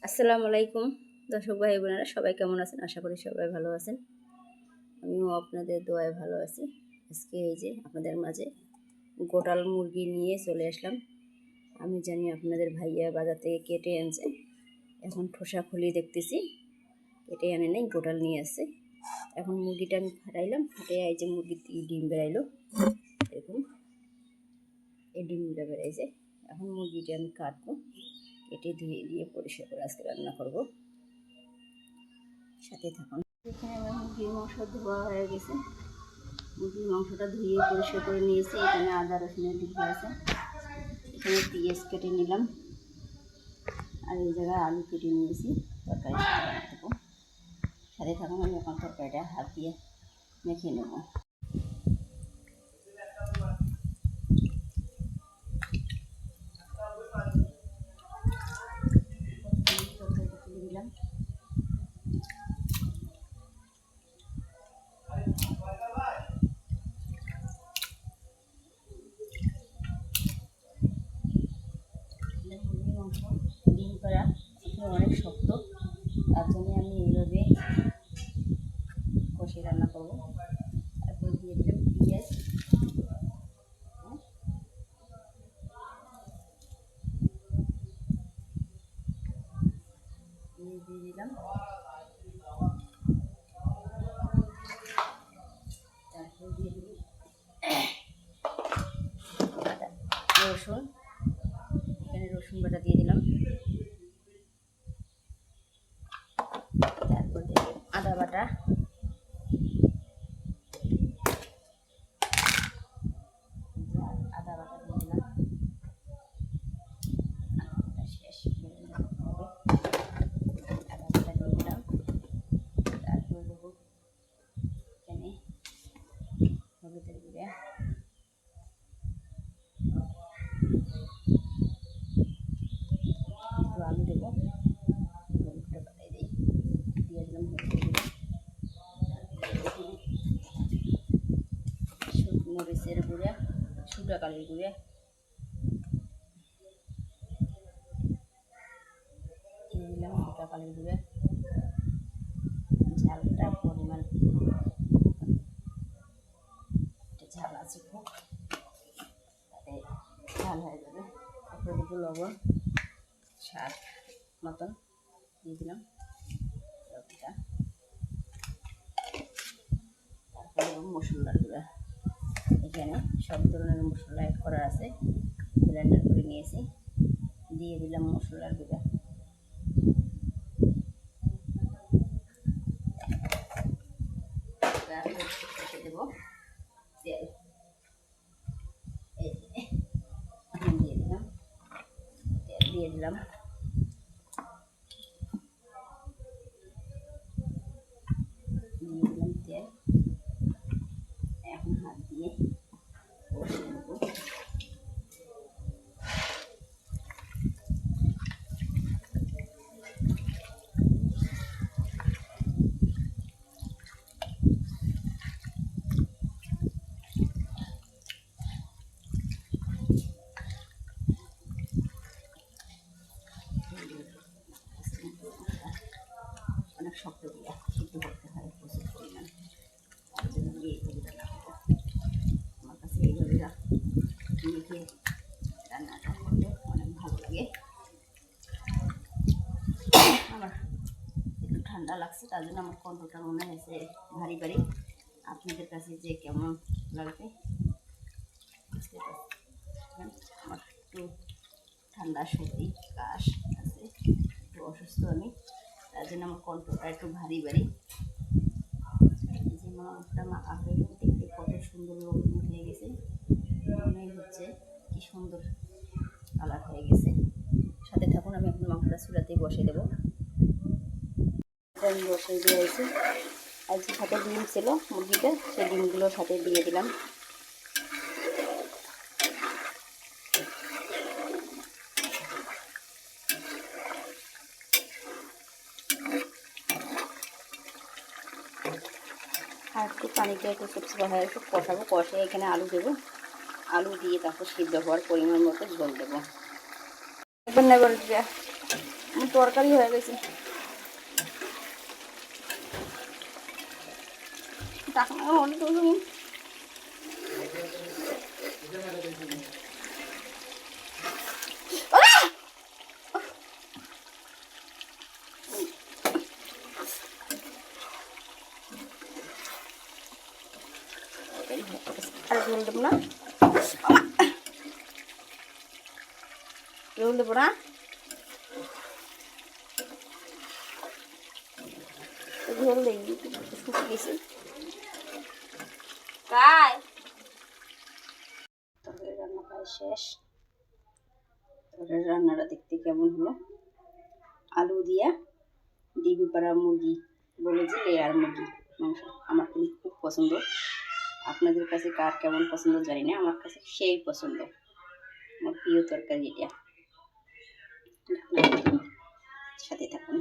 আসসালামু আলাইকুম দর্শক ভাই বোনেরা, সবাই কেমন আছেন? আশা করি সবাই ভালো আছেন। আমিও আপনাদের দোয়ায় ভালো আছি। আজকে এই যে আপনাদের মাঝে গোটাল মুরগি নিয়ে চলে আসলাম। আমি জানি আপনাদের ভাইয়া বাজার থেকে কেটে আনছে, এখন ঠোসা খুলি দেখতেছি, কেটে আনে নেই, গোটাল নিয়ে আসছে। এখন মুরগিটা আমি ফাটাইলাম, ফাটিয়ে এই যে মুরগির ডিম বেরাইলো, দেখুন এই ডিমগুলো বেরাইছে। এখন মুরগিটা আমি কাটবো, কেটে ধুয়ে দিয়ে পরিষ্কার করে আজকে রান্না করব। সাথে থাকুন। এখানে আমার মুরগির মাংস ধোয়া হয়ে গেছে, মুরগির মাংসটা ধুয়ে পরিষ্কার করে নিয়েছি। এখানে আদা রসুনের ডিব্বা আছে, এখানে পেঁয়াজ কেটে নিলাম, আর এই জায়গায় আলু কেটে নিয়েছি। তরকারি দেবো, সাথে থাকুন। আমি এখন তরকারিটা হাত দিয়ে মেখে নেব। তরকারিটা তুলে দিলাম, মুরগির মাংস ডিম করা অনেক শক্ত, তার জন্য আমি এইভাবে কষে রান্না করবো। তারপর দিয়ে দিলাম পেঁয়াজ, দিয়ে দিলাম, তারপর দিয়ে দিলাম রসুন, এখানে রসুন বাটা দিয়ে দিলাম, তারপর দিয়ে আদা বাটা, আদা বাটা দিয়ে দিলাম, শেষ আদা বাটা দিয়ে দিলাম। তারপর দেবো এখানে হলুদের গুঁড়া, একটু আলু দেবো, হলুদটা পাতাই দিই, দিয়ে দিলাম হলুদের গুঁড়া, মরিচের গুঁড়া, শুকনো কালির গুঁড়া, দিয়ে দিলাম শুকনো কালির গুঁড়া। ঝালটার পরিমাণ ঝাল আছে খুব, তাতে ঝাল হয়ে যাবে। তারপরে দেবো লবণ স্বাদ মতন, দিয়ে দিলাম লবণটা। তারপরে দেবো মশলার গুঁড়া, এখানে সব ধরনের মশলা অ্যাড করা আছে, ব্লেন্ডার করে নিয়েছি। দিয়ে দিলাম মশলার গুঁড়া, দেবো তেল, দিয়ে দিলাম তেল, দিয়ে দিলাম তেল। এখন হাত দিয়ে কষিয়ে নেব। অনেক শক্ত দিয়ে সিদ্ধ করতে হয় প্রচুর পরিমাণ, তার জন্য আমি এইভাবে রান্না করবো। আমার কাছে এইভাবে মেখে রান্নাটা করলে অনেক ভালো লাগে। আমার একটু ঠান্ডা লাগছে, তার জন্য আমার কণ্ঠটা মনে হয়েছে ভারী ভারী। আপনাদের কাছে যে কেমন লাগবে বুঝতে পারছেন। আমার একটু ঠান্ডা সর্দি কাশ আছে, একটু অসুস্থ আমি, তার জন্য আমার কণ্ঠটা একটু ভারী ভারী। যে মাংসটা মাখা হয়ে দেখতে কত সুন্দর হয়ে গেছে, মনে হচ্ছে কি সুন্দর কালার হয়ে গেছে। সাথে থাকুন, আমি এখন মাংসটা চুলাতেই বসে দেবো। আমি বসে দিয়েছি, আর যে সাথে ডিম ছিল মুরগিটা, সেই ডিমগুলো সাথে দিয়ে দিলাম। আর একটু পানিটা একটু চুপচুপা হয়ে একটু কষাবো, কষে এখানে আলু দেবো, আলু দিয়ে তারপর সিদ্ধ হওয়ার পরিমাণ মতো ঝোল দেবো। আমার তরকারি হয়ে গেছে। অনেক আর ঝোল দেবো না, ঝোল দেবো না, ঝোল দেই শুকিয়ে গেছে। তরকারি রান্না প্রায় শেষ। তরকারি রান্নাটা দেখতে কেমন হলো? আলু দিয়া ডিম পাড়া মুরগি, বলে যে লেয়ার মুরগি মাংস, আমার কিন্তু খুব পছন্দ। আপনাদের কাছে কার কেমন পছন্দ জানি না, আমার কাছে সেই পছন্দ, আমার প্রিয় তরকারি এটা। সাথে থাকুন।